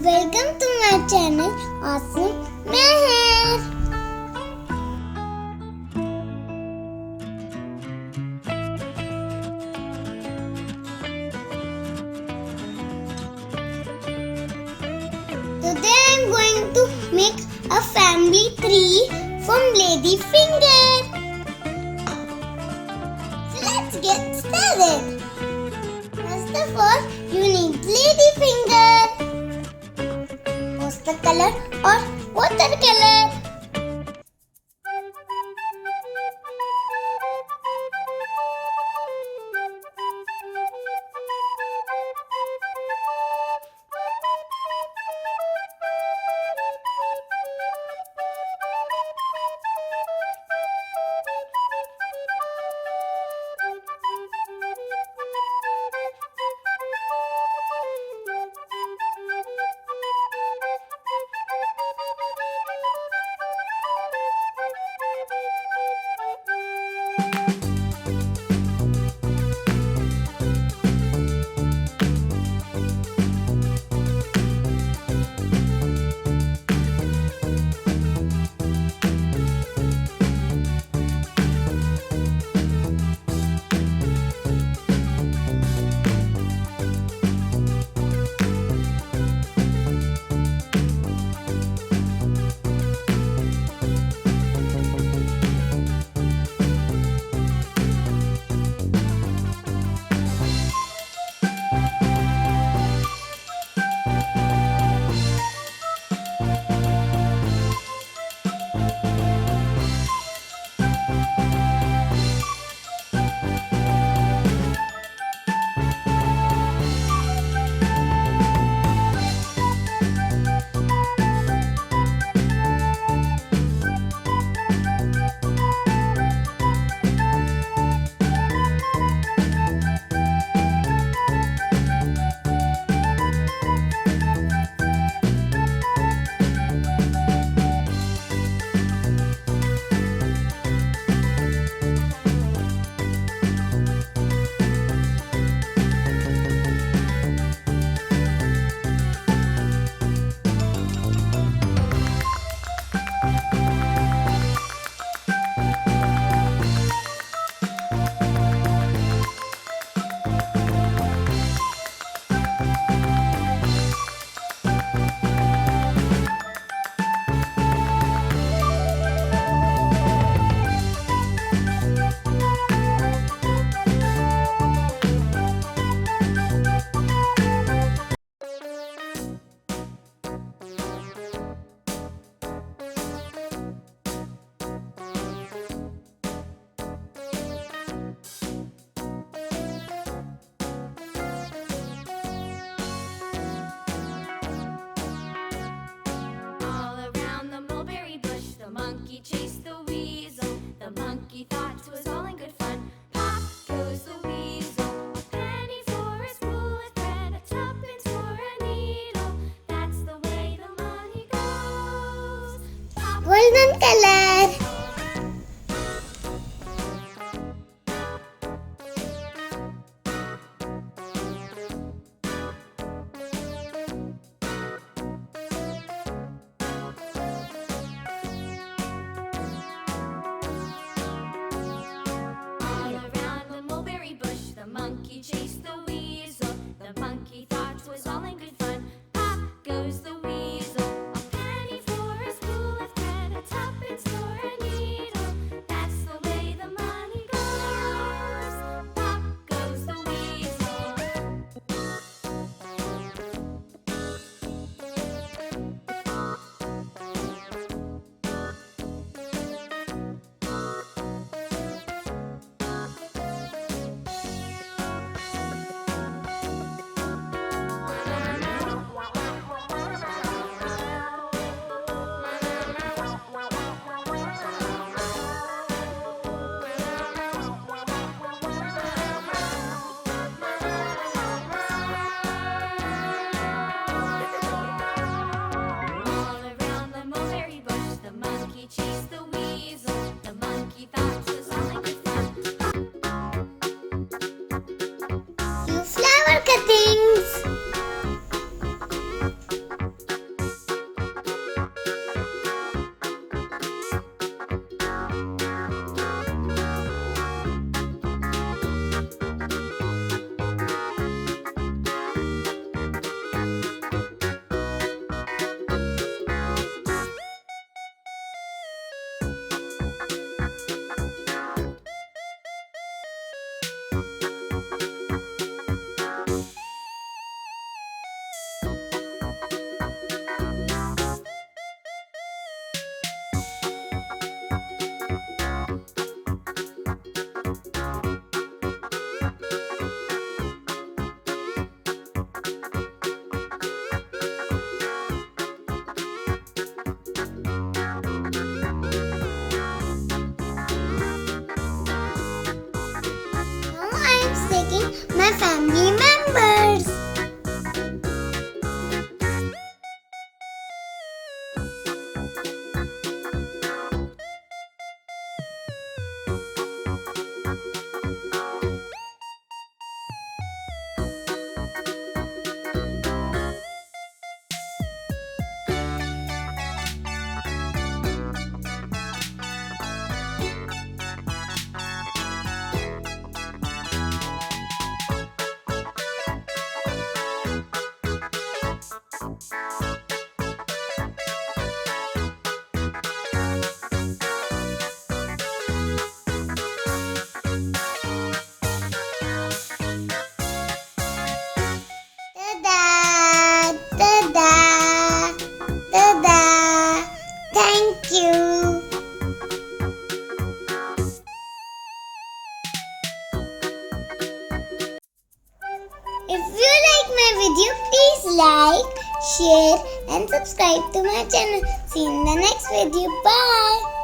Welcome to my channel Awesome Meher. Today I am going to make a family tree from Lady Finger. So let's get started. First of all, you need Lady Finger, poster color or watercolor. Monkey chased the weasel. The monkey thought 'twas all in good fun. Pop goes the weasel. A penny for a spool of thread, a tuppence for a needle. That's the way the money goes. Pop Golden color. monkey chased the weasel. The monkey thought 'twas all in good fun. Pop goes the weasel. A penny for a spool of thread, a tuppence for a like, share and subscribe to my channel. See you in the next video. Bye.